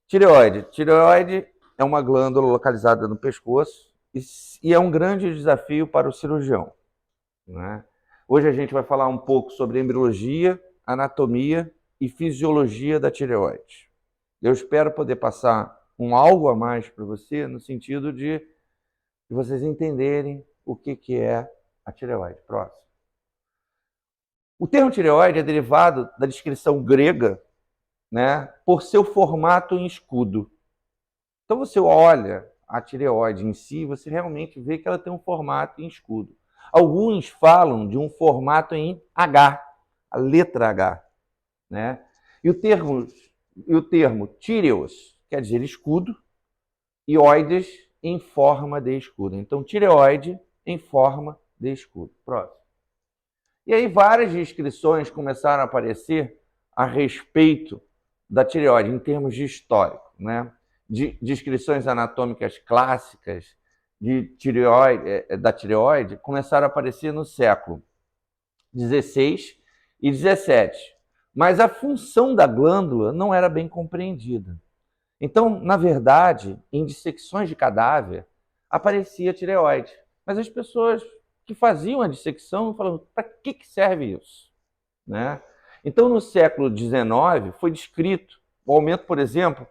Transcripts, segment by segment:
Tireoide. Tireoide é uma glândula localizada no pescoço e é um grande desafio para o cirurgião, né? Hoje a gente vai falar um pouco sobre embriologia, anatomia e fisiologia da tireoide. Eu espero poder passar algo a mais para você no sentido de vocês entenderem o que é a tireoide. Próximo. O termo tireoide é derivado da descrição grega, né, por seu formato em escudo. Então você olha a tireoide em si, você realmente vê que ela tem um formato em escudo. Alguns falam de um formato em H, a letra H, né? E o termo tireos quer dizer escudo e oides em forma de escudo. Então, tireoide em forma de escudo. Próximo. E aí várias descrições começaram a aparecer a respeito da tireoide, em termos de histórico, né? De descrições anatômicas clássicas da tireoide começaram a aparecer no século XVI e XVII. Mas a função da glândula não era bem compreendida. Então, na verdade, em dissecções de cadáver, aparecia a tireoide. Mas as pessoas que faziam a dissecção falavam, para que serve isso? Né? Então, no século XIX, foi descrito o aumento, por exemplo,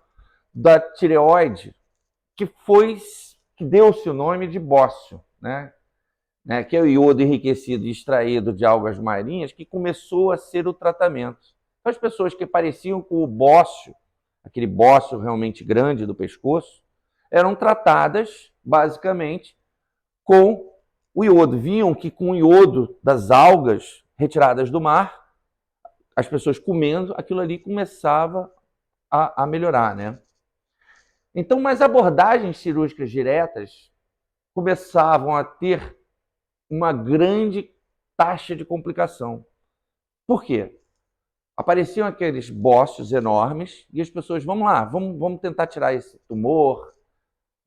da tireoide, que deu-se o nome de bócio, né? Que é o iodo enriquecido e extraído de algas marinhas, que começou a ser o tratamento. Então, as pessoas que pareciam com o bócio, aquele bócio realmente grande do pescoço, eram tratadas, basicamente, com o iodo. Viam que com o iodo das algas retiradas do mar, as pessoas comendo, aquilo ali começava a melhorar, né? Então, mas abordagens cirúrgicas diretas começavam a ter uma grande taxa de complicação. Por quê? Apareciam aqueles bócios enormes e as pessoas, vamos lá, vamos tentar tirar esse tumor,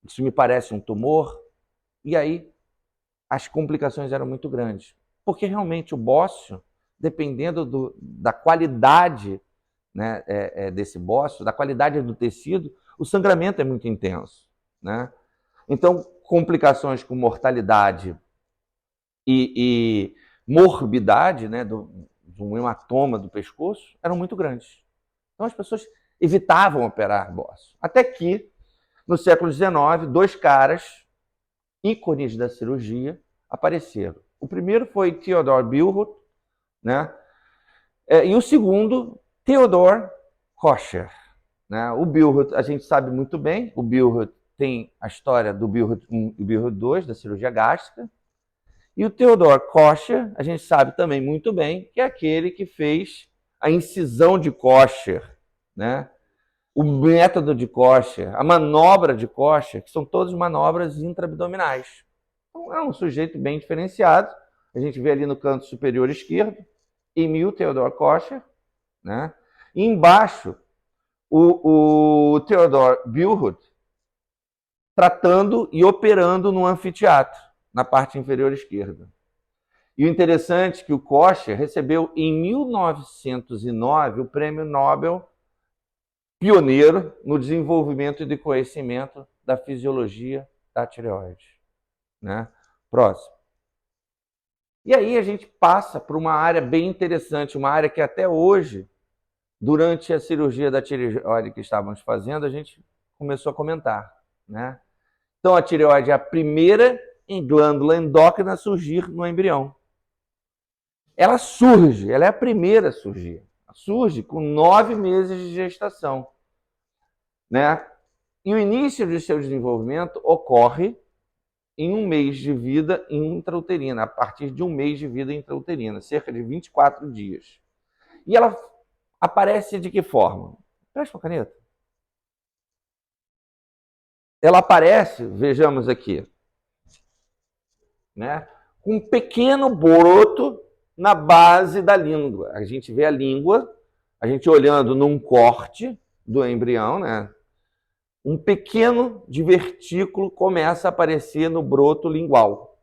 isso me parece um tumor, e aí as complicações eram muito grandes. Porque realmente o bócio, dependendo da qualidade, né, desse bócio, da qualidade do tecido, o sangramento é muito intenso, né? Então, complicações com mortalidade e morbidade, né, de um hematoma do pescoço eram muito grandes. Então, as pessoas evitavam operar bócio. Até que, no século XIX, dois caras, ícones da cirurgia, apareceram. O primeiro foi Theodor Billroth, né? E o segundo, Theodor Koscher. Né? O Billroth, a gente sabe muito bem, o Billroth tem a história do Billroth I e Billroth II, da cirurgia gástrica, e o Theodor Koscher, a gente sabe também muito bem, que é aquele que fez a incisão de Koscher, né? O método de Koscher, a manobra de Koscher, que são todas manobras intraabdominais. Então, é um sujeito bem diferenciado. A gente vê ali no canto superior esquerdo, Emil Theodor Koscher, né? E embaixo, o Theodor Billroth tratando e operando no anfiteatro, na parte inferior esquerda. E o interessante é que o Koscher recebeu em 1909 o Prêmio Nobel pioneiro no desenvolvimento e de conhecimento da fisiologia da tireoide. Né? Próximo. E aí a gente passa para uma área bem interessante, uma área que até hoje, durante a cirurgia da tireoide que estávamos fazendo, a gente começou a comentar. Né? Então a tireoide é a primeira glândula endócrina a surgir no embrião. Ela surge, ela é a primeira a surgir. Surge com 9 meses de gestação. Né? E o início de seu desenvolvimento ocorre em um mês de vida intrauterina, a partir de um mês de vida intrauterina, cerca de 24 dias. E ela aparece de que forma? Presta uma caneta. Ela aparece, vejamos aqui, né, com um pequeno broto na base da língua. A gente vê a língua, a gente olhando num corte do embrião, né? Um pequeno divertículo começa a aparecer no broto lingual.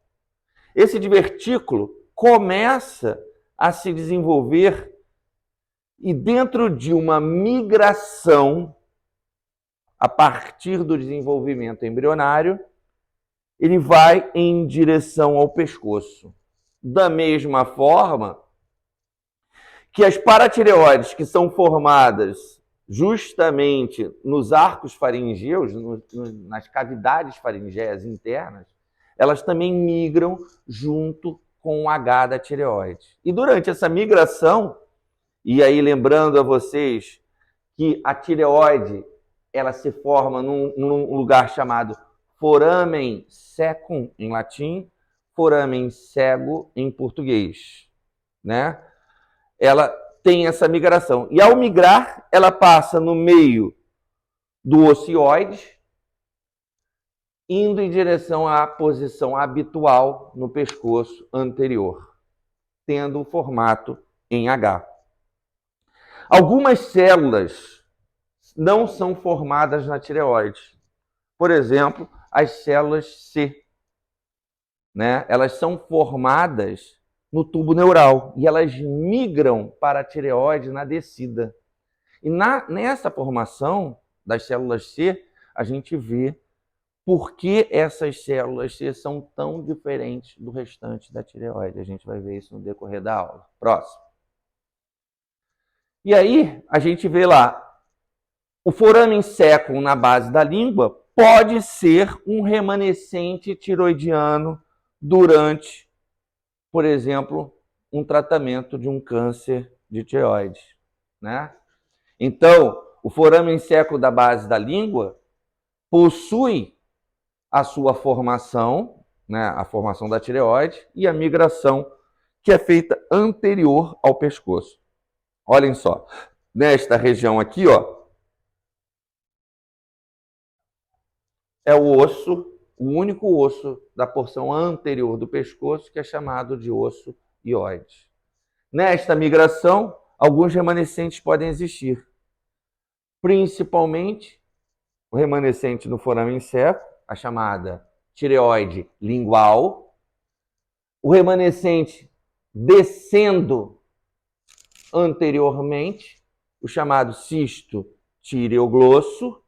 Esse divertículo começa a se desenvolver e dentro de uma migração a partir do desenvolvimento embrionário, ele vai em direção ao pescoço. Da mesma forma que as paratireoides, que são formadas justamente nos arcos faringeus, nas cavidades faringeias internas, elas também migram junto com o H da tireoide. E durante essa migração, e aí lembrando a vocês que a tireoide ela se forma num lugar chamado foramen secum em latim, foramen cego em português, né? Ela tem essa migração. E ao migrar, ela passa no meio do ocioide, indo em direção à posição habitual no pescoço anterior, tendo o formato em H. Algumas células não são formadas na tireoide. Por exemplo, as células C, né? Elas são formadas no tubo neural e elas migram para a tireoide na descida. E nessa formação das células C, a gente vê por que essas células C são tão diferentes do restante da tireoide. A gente vai ver isso no decorrer da aula. Próximo. E aí, a gente vê lá, o foramen secum na base da língua pode ser um remanescente tiroidiano durante, por exemplo, um tratamento de um câncer de tireoide, né? Então, o foramen secum da base da língua possui a sua formação, né, a formação da tireoide e a migração que é feita anterior ao pescoço. Olhem só, nesta região aqui, ó, é o osso, o único osso da porção anterior do pescoço que é chamado de osso hioide. Nesta migração, alguns remanescentes podem existir, principalmente o remanescente no foramen secum, a chamada tireoide lingual, o remanescente descendo anteriormente, o chamado cisto tireoglosso,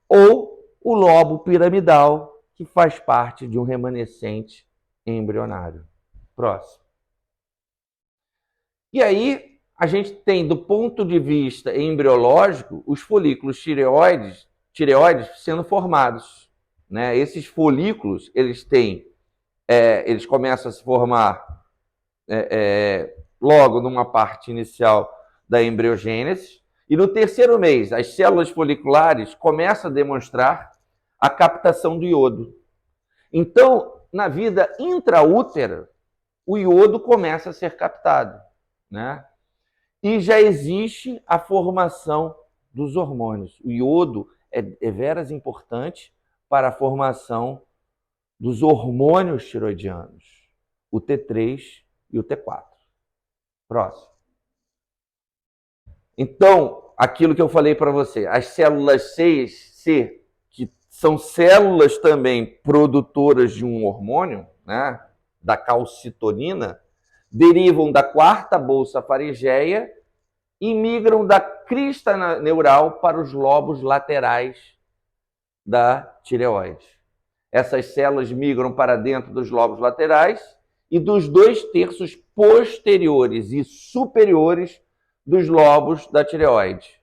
ou o lobo piramidal, que faz parte de um remanescente embrionário. Próximo. E aí, a gente tem, do ponto de vista embriológico, os folículos tireoides sendo formados, né? Esses folículos, eles começam a se formar logo numa parte inicial da embriogênese, e no terceiro mês, as células foliculares começam a demonstrar a captação do iodo. Então, na vida intraútera, o iodo começa a ser captado, né? E já existe a formação dos hormônios. O iodo é veras importante para a formação dos hormônios tiroidianos, o T3 e o T4. Próximo. Então, aquilo que eu falei para você, as células C, que são células também produtoras de um hormônio, né, da calcitonina, derivam da quarta bolsa faringeia e migram da crista neural para os lobos laterais da tireoide. Essas células migram para dentro dos lobos laterais e dos 2/3 posteriores e superiores dos lobos da tireoide.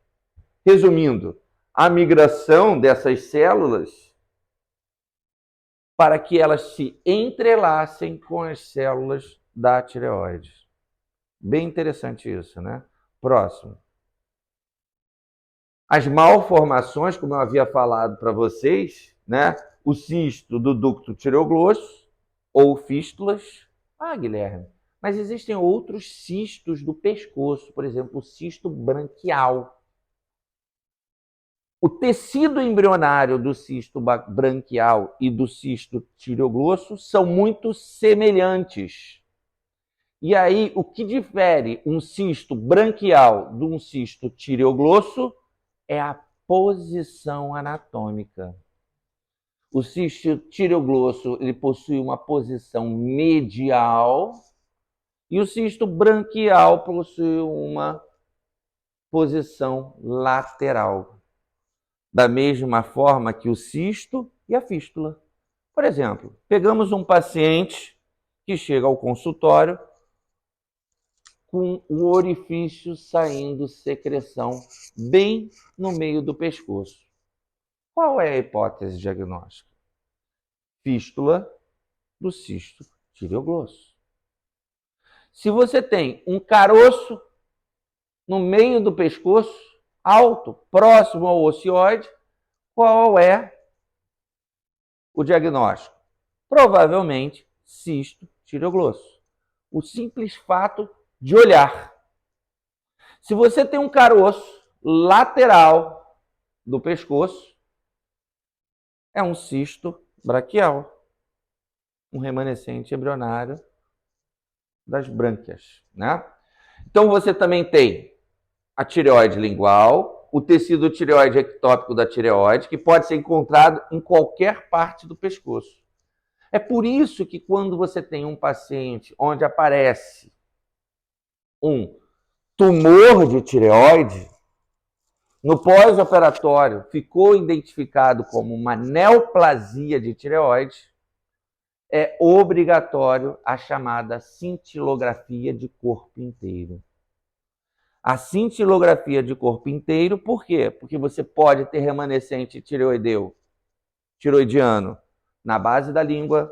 Resumindo, a migração dessas células para que elas se entrelacem com as células da tireoide. Bem interessante isso, né? Próximo. As malformações, como eu havia falado para vocês, né? O cisto do ducto tireoglosso ou fístulas. Ah, Guilherme, mas existem outros cistos do pescoço, por exemplo, o cisto branquial. O tecido embrionário do cisto branquial e do cisto tireoglosso são muito semelhantes. E aí, o que difere um cisto branquial de um cisto tireoglosso é a posição anatômica. O cisto tireoglosso ele possui uma posição medial e o cisto branquial possui uma posição lateral. da mesma forma que o cisto e a fístula. Por exemplo, pegamos um paciente que chega ao consultório com o orifício saindo secreção bem no meio do pescoço. Qual é a hipótese diagnóstica? Fístula do cisto tireoglosso. Se você tem um caroço no meio do pescoço, alto, próximo ao ocioide, qual é o diagnóstico? Provavelmente cisto tireoglosso. O simples fato de olhar. Se você tem um caroço lateral do pescoço, é um cisto braquial, um remanescente embrionário das brânquias, né? Então você também tem a tireoide lingual, o tecido tireoide ectópico da tireoide, que pode ser encontrado em qualquer parte do pescoço. É por isso que quando você tem um paciente onde aparece um tumor de tireoide, no pós-operatório ficou identificado como uma neoplasia de tireoide, é obrigatório a chamada cintilografia de corpo inteiro. A cintilografia de corpo inteiro, por quê? Porque você pode ter remanescente tiroidiano na base da língua,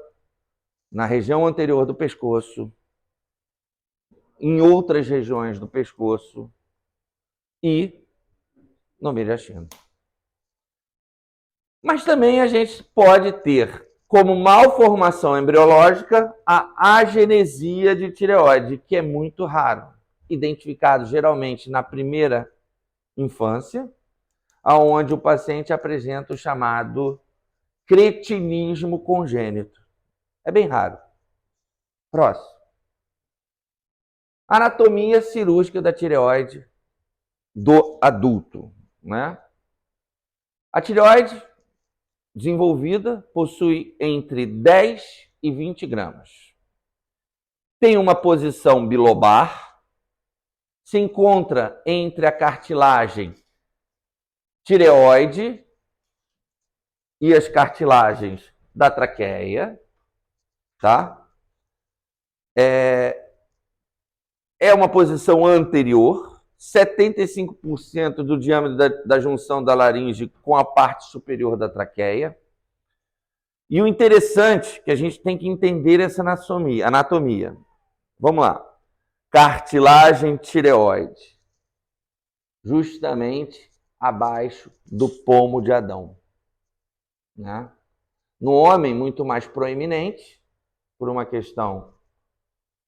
na região anterior do pescoço, em outras regiões do pescoço e no mediastino. Mas também a gente pode ter como malformação embriológica a agenesia de tireoide, que é muito raro, identificado geralmente na primeira infância, onde o paciente apresenta o chamado cretinismo congênito. É bem raro. Próximo. Anatomia cirúrgica da tireoide do adulto, né? A tireoide desenvolvida possui entre 10 e 20 gramas. Tem uma posição bilobar, se encontra entre a cartilagem tireoide e as cartilagens da traqueia, tá? É uma posição anterior, 75% do diâmetro da junção da laringe com a parte superior da traqueia. E o interessante é que a gente tem que entender essa anatomia. Vamos lá. Cartilagem tireoide, justamente abaixo do pomo de Adão, né? No homem, muito mais proeminente, por uma questão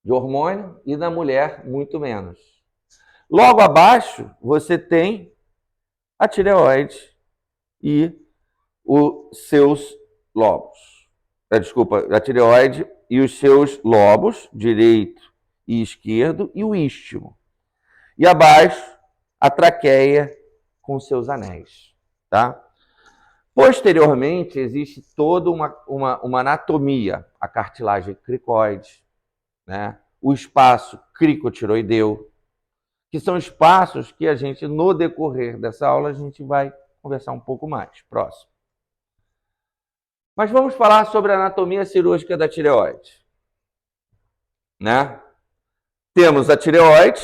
de hormônio, e na mulher, muito menos. Logo abaixo, você tem a tireoide e os seus lobos. A tireoide e os seus lobos, direito e esquerdo, e o istmo. E abaixo, a traqueia com seus anéis, tá? Posteriormente, existe toda uma anatomia, a cartilagem cricoide, né? O espaço cricotiroideu, que são espaços que a gente, no decorrer dessa aula, a gente vai conversar um pouco mais. Próximo. Mas vamos falar sobre a anatomia cirúrgica da tireoide, né? Temos a tireoide,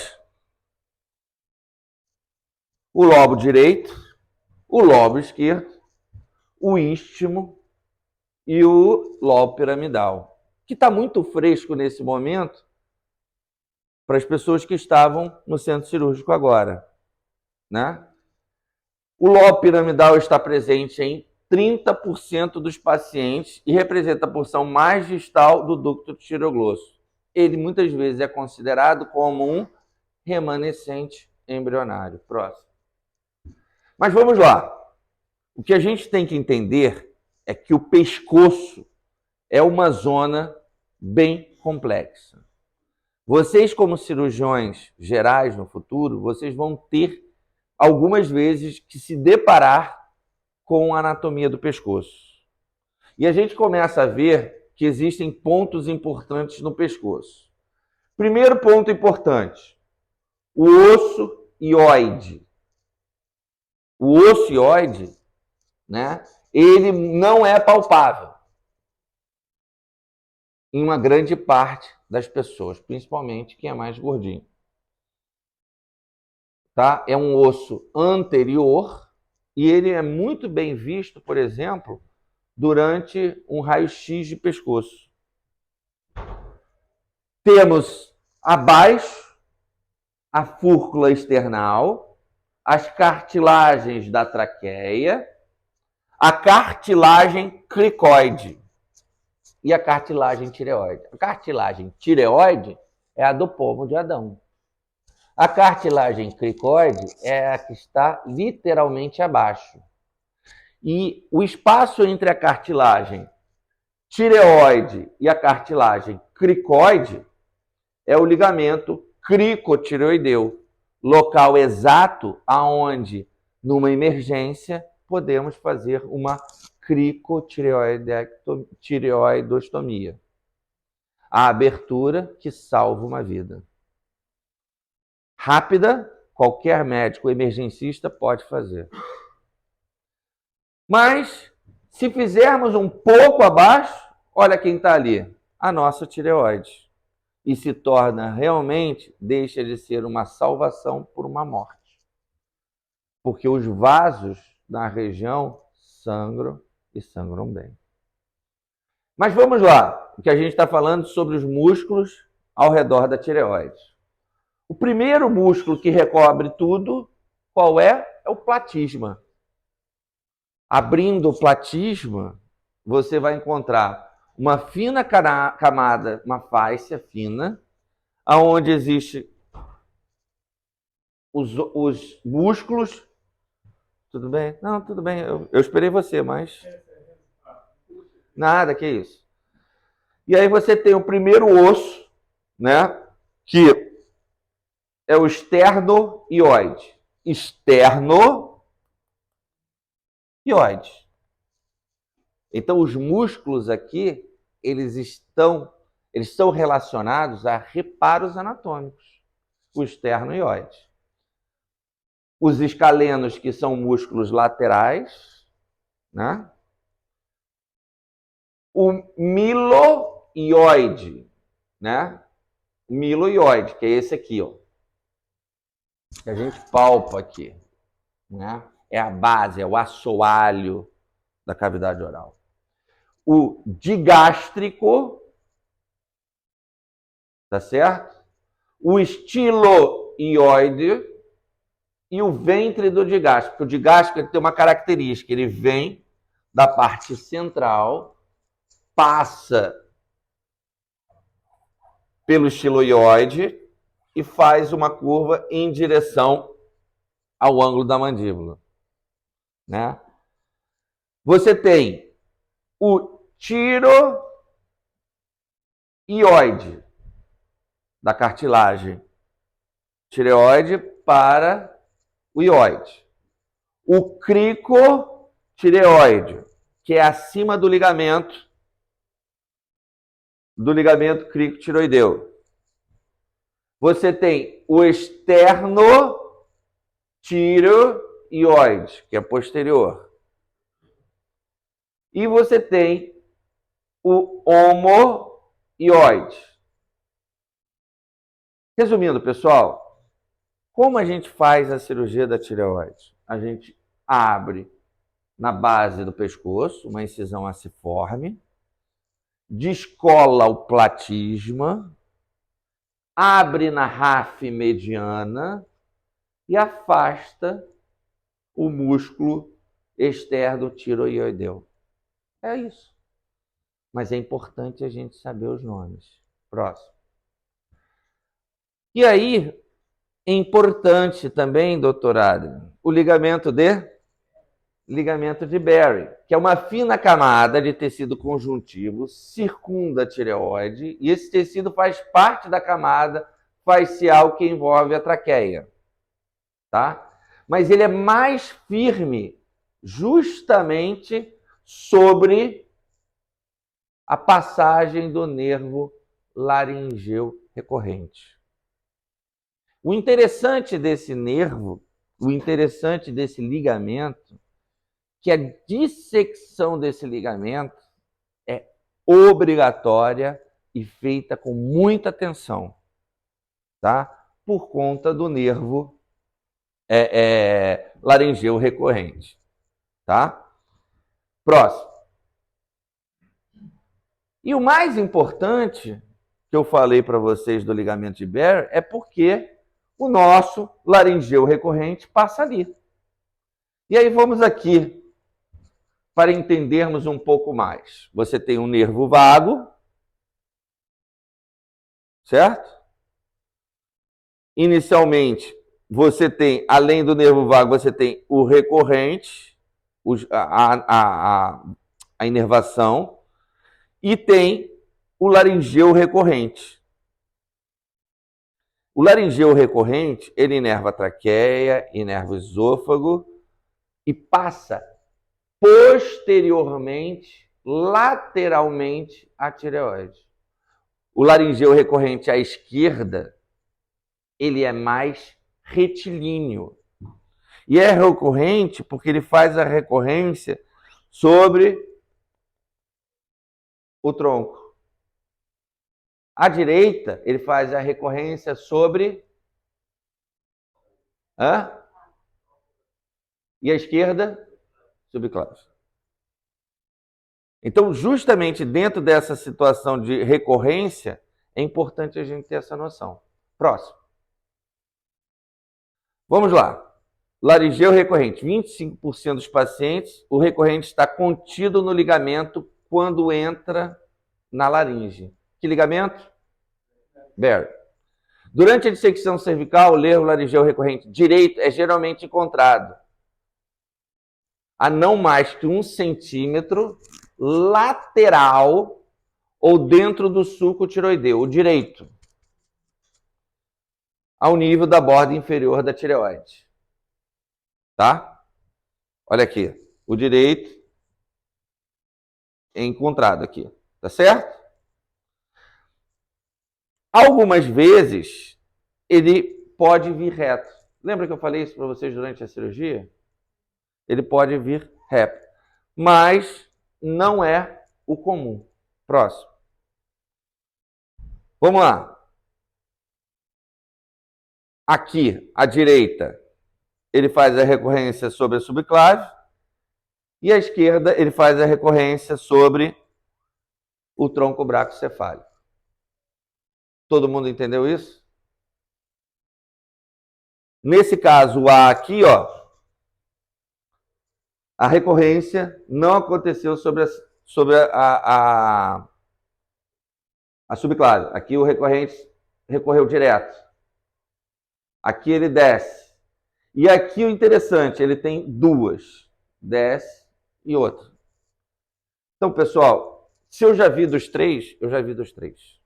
o lobo direito, o lobo esquerdo, o istmo e o lobo piramidal, que está muito fresco nesse momento para as pessoas que estavam no centro cirúrgico agora, né? O lobo piramidal está presente em 30% dos pacientes e representa a porção mais distal do ducto tireoglosso. Ele muitas vezes é considerado como um remanescente embrionário. Próximo. Mas vamos lá. O que a gente tem que entender é que o pescoço é uma zona bem complexa. Vocês, como cirurgiões gerais no futuro, vocês vão ter algumas vezes que se deparar com a anatomia do pescoço. E a gente começa a ver que existem pontos importantes no pescoço. Primeiro ponto importante, o osso ióide. O osso ióide né, ele não é palpável em uma grande parte das pessoas, principalmente quem é mais gordinho. Tá? É um osso anterior e ele é muito bem visto, por exemplo, durante um raio-x de pescoço. Temos abaixo a fúrcula external, as cartilagens da traqueia, a cartilagem cricoide e a cartilagem tireoide. A cartilagem tireoide é a do pomo de Adão. A cartilagem cricoide é a que está literalmente abaixo. E o espaço entre a cartilagem tireoide e a cartilagem cricoide é o ligamento cricotireoideu, local exato aonde, numa emergência, podemos fazer uma cricotireoidostomia. A abertura que salva uma vida. Rápida, qualquer médico emergencista pode fazer. Mas, se fizermos um pouco abaixo, olha quem está ali, a nossa tireoide. E se torna realmente, deixa de ser uma salvação por uma morte. Porque os vasos na região sangram e sangram bem. Mas vamos lá, o que a gente está falando sobre os músculos ao redor da tireoide. O primeiro músculo que recobre tudo, qual é? É o platisma. Abrindo o platisma, você vai encontrar uma fina camada, uma fáscia fina, onde existe os músculos. Tudo bem? Não, tudo bem. Eu esperei você, mas... Nada, que isso. E aí você tem o primeiro osso, né? Que é o esternoioide. Esternoioide. Então, os músculos aqui, eles estão relacionados a reparos anatômicos. O esternoioide. Os escalenos, que são músculos laterais, né? O miloioide, né? O miloioide, que é esse aqui, ó. Que a gente palpa aqui, né? É a base, é o assoalho da cavidade oral. O digástrico, tá certo? O estiloioide e o ventre do digástrico. O digástrico ele tem uma característica, ele vem da parte central, passa pelo estiloioide e faz uma curva em direção ao ângulo da mandíbula, né? Você tem o tireoide da cartilagem tireoide para o ióide. O cricotireoide, que é acima do ligamento cricotireoideu. Você tem o esternotireoide, que é posterior. E você tem o homoioide. Resumindo, pessoal, como a gente faz a cirurgia da tireoide? A gente abre na base do pescoço, uma incisão aciforme, descola o platisma, abre na ráfide mediana e afasta o músculo esternotireoideu. É isso. Mas é importante a gente saber os nomes. Próximo. E aí, é importante também, doutorado, o ligamento de Berry, que é uma fina camada de tecido conjuntivo, circunda a tireoide, e esse tecido faz parte da camada facial que envolve a traqueia. Tá? Mas ele é mais firme justamente sobre a passagem do nervo laringeu recorrente. O interessante desse nervo, o interessante desse ligamento, que a dissecção desse ligamento é obrigatória e feita com muita atenção, tá? Por conta do nervo laringeu recorrente, tá? Próximo. E o mais importante que eu falei para vocês do ligamento de Barer é porque o nosso laringeu recorrente passa ali. E aí vamos aqui para entendermos um pouco mais. Você tem um nervo vago, certo? Inicialmente, você tem, além do nervo vago, você tem o recorrente, a inervação, e tem o laringeu recorrente. O laringeu recorrente, ele inerva a traqueia, inerva o esôfago e passa posteriormente, lateralmente, a tireoide. O laringeu recorrente à esquerda, ele é mais retilíneo. E é recorrente porque ele faz a recorrência sobre o tronco. À direita, ele faz a recorrência sobre... E à esquerda, subclave. Então, justamente dentro dessa situação de recorrência, é importante a gente ter essa noção. Próximo. Vamos lá. Laringeu recorrente. 25% dos pacientes, o recorrente está contido no ligamento quando entra na laringe. Que ligamento? Barer. Durante a dissecção cervical, o nervo laringeu recorrente direito é geralmente encontrado a não mais que 1 centímetro lateral ou dentro do sulco tiroideu, o direito, ao nível da borda inferior da tireoide. Tá? Olha aqui, o direito é encontrado aqui, tá certo? Algumas vezes ele pode vir reto. Lembra que eu falei isso para vocês durante a cirurgia? Ele pode vir reto, mas não é o comum. Próximo. Vamos lá. Aqui, à direita, ele faz a recorrência sobre a subclave e à esquerda ele faz a recorrência sobre o tronco bracocefálico. Todo mundo entendeu isso? Nesse caso, o A aqui, ó, a recorrência não aconteceu sobre a subclave. Aqui o recorrente recorreu direto. Aqui ele desce. E aqui o interessante, ele tem duas. Desce e outra. Então, pessoal, se eu já vi dos três, eu já vi dos três.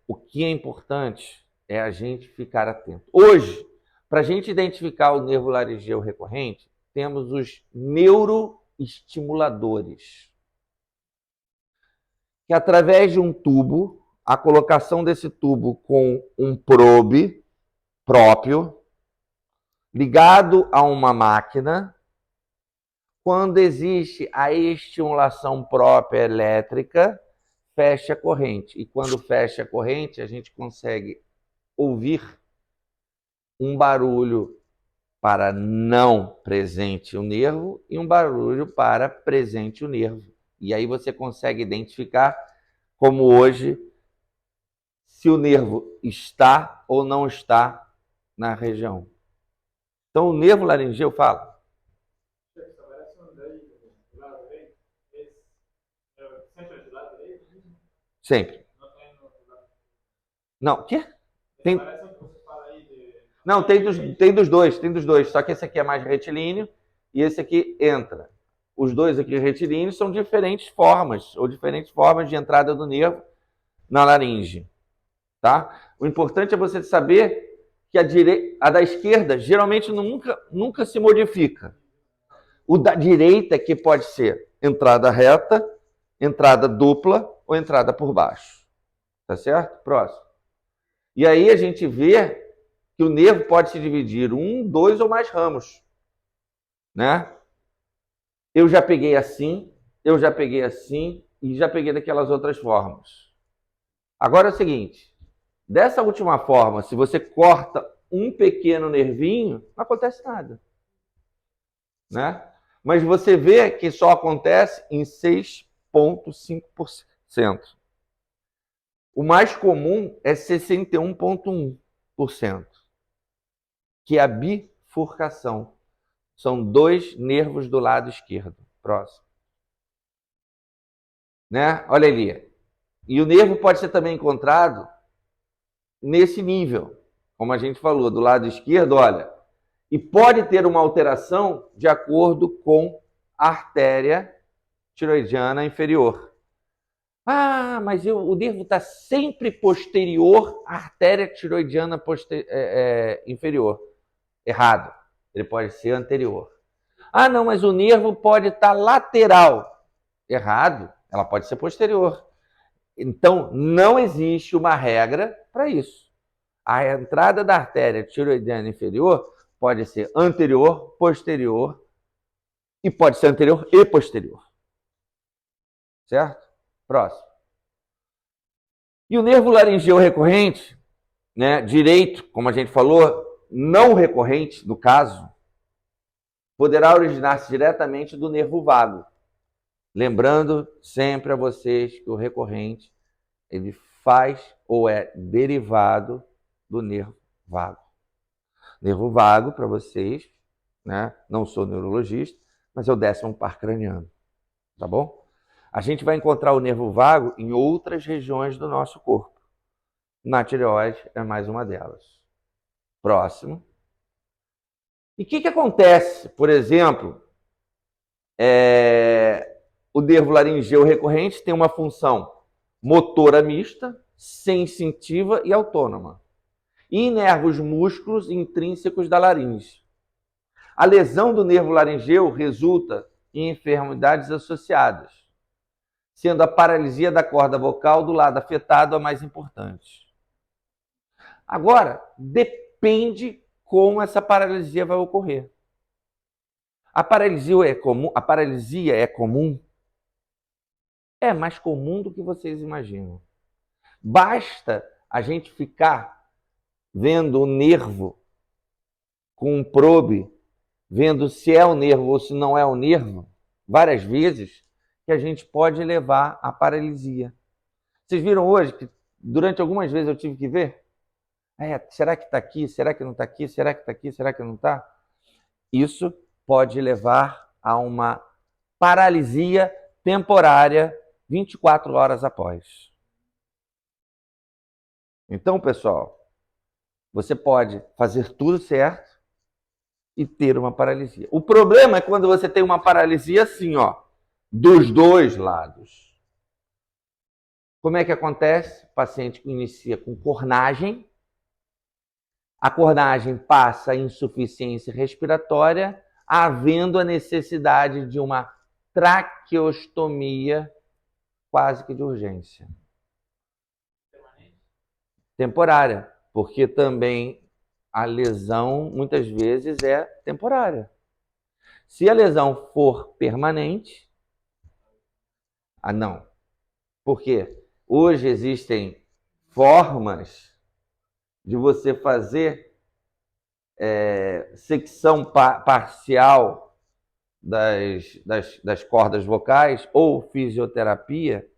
O que é importante é a gente ficar atento. Hoje, para a gente identificar o nervo laringeu recorrente, temos os neuroestimuladores. Que através de um tubo, a colocação desse tubo com um probe próprio, ligado a uma máquina, quando existe a estimulação própria elétrica, fecha a corrente. E quando fecha a corrente, a gente consegue ouvir um barulho para não presente o nervo e um barulho para presente o nervo. E aí você consegue identificar, como hoje, se o nervo está ou não está na região. Então, o nervo laringeu fala. Sempre. Não, o quê? Tem... Não, tem dos dois. Só que esse aqui é mais retilíneo e esse aqui entra. Os dois aqui retilíneos são diferentes formas de entrada do nervo na laringe. Tá? O importante é você saber que a da esquerda geralmente nunca se modifica. O da direita é que pode ser entrada reta, entrada dupla ou entrada por baixo. Tá certo? Próximo. E aí a gente vê que o nervo pode se dividir 1, 2 ou mais ramos. Né? Eu já peguei assim, eu já peguei assim e já peguei daquelas outras formas. Agora é o seguinte, dessa última forma, se você corta um pequeno nervinho, não acontece nada, né? Mas você vê que só acontece em 6,5%. O mais comum é 61,1%, que é a bifurcação. São 2 nervos do lado esquerdo. Próximo. Né? Olha ali. E o nervo pode ser também encontrado nesse nível, como a gente falou, do lado esquerdo, olha. E pode ter uma alteração de acordo com a artéria tiroidiana inferior. Ah, mas o nervo está sempre posterior à artéria tiroidiana inferior. Errado. Ele pode ser anterior. Ah, não, mas o nervo pode estar lateral. Errado. Ela pode ser posterior. Então, não existe uma regra para isso. A entrada da artéria tiroidiana inferior pode ser anterior, posterior e pode ser anterior e posterior. Certo? Próximo. E o nervo laringeu recorrente, né, direito, como a gente falou, não recorrente, no caso, poderá originar-se diretamente do nervo vago. Lembrando sempre a vocês que o recorrente ele faz ou é derivado do nervo vago. Nervo vago, para vocês, né? Não sou neurologista, mas é o 10º par craniano, tá bom? A gente vai encontrar o nervo vago em outras regiões do nosso corpo. Na tireoide é mais uma delas. Próximo. E o que acontece, por exemplo, o nervo laringeu recorrente tem uma função motora mista, sensitiva e autônoma. E inerva os músculos intrínsecos da laringe. A lesão do nervo laringeu resulta em enfermidades associadas, sendo a paralisia da corda vocal do lado afetado a mais importante. Agora, depende como essa paralisia vai ocorrer. A paralisia é comum? É mais comum do que vocês imaginam. Basta a gente ficar vendo o nervo com um probe, vendo se é o nervo ou se não é o nervo, várias vezes, que a gente pode levar à paralisia. Vocês viram hoje que durante algumas vezes eu tive que ver? Será que está aqui? Será que não está aqui? Será que está aqui? Será que não está? Isso pode levar a uma paralisia temporária 24 horas após. Então, pessoal, você pode fazer tudo certo e ter uma paralisia. O problema é quando você tem uma paralisia assim, ó, dos dois lados. Como é que acontece? O paciente inicia com cornagem, a cornagem passa a insuficiência respiratória, havendo a necessidade de uma traqueostomia quase que de urgência. Temporária, porque também a lesão muitas vezes é temporária. Se a lesão for permanente, não. Por quê? Hoje existem formas de você fazer secção parcial das cordas vocais ou fisioterapia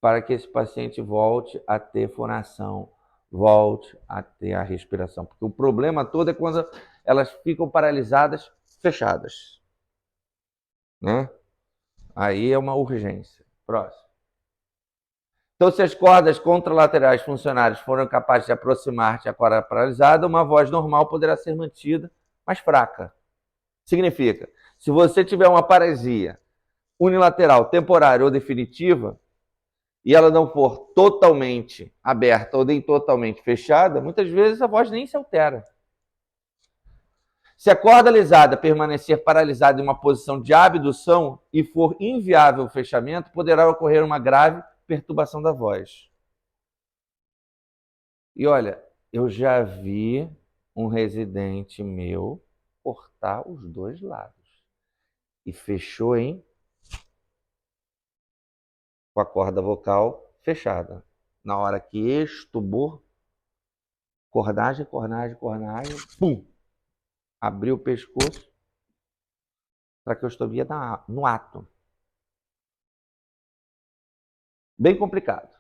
para que esse paciente volte a ter fonação, volte a ter a respiração. Porque o problema todo é quando elas ficam paralisadas, fechadas. Né? Aí é uma urgência. Próximo. Então, se as cordas contralaterais funcionárias foram capazes de aproximar-te à corda paralisada, uma voz normal poderá ser mantida, mas fraca. Significa, se você tiver uma paralisia unilateral, temporária ou definitiva, e ela não for totalmente aberta ou nem totalmente fechada, muitas vezes a voz nem se altera. Se a corda lesada permanecer paralisada em uma posição de abdução e for inviável o fechamento, poderá ocorrer uma grave perturbação da voz. E olha, eu já vi um residente meu cortar os dois lados. e fechou com a corda vocal fechada. Na hora que extubou, cornagem, pum! Abriu o pescoço, traqueostomia no ato. Bem complicado.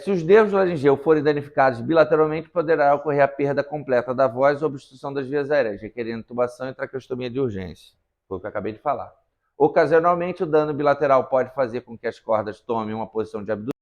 Se os nervos laringeus forem danificados bilateralmente, poderá ocorrer a perda completa da voz ou obstrução das vias aéreas, requerendo intubação e traqueostomia de urgência. Foi o que eu acabei de falar. Ocasionalmente, o dano bilateral pode fazer com que as cordas tomem uma posição de abdução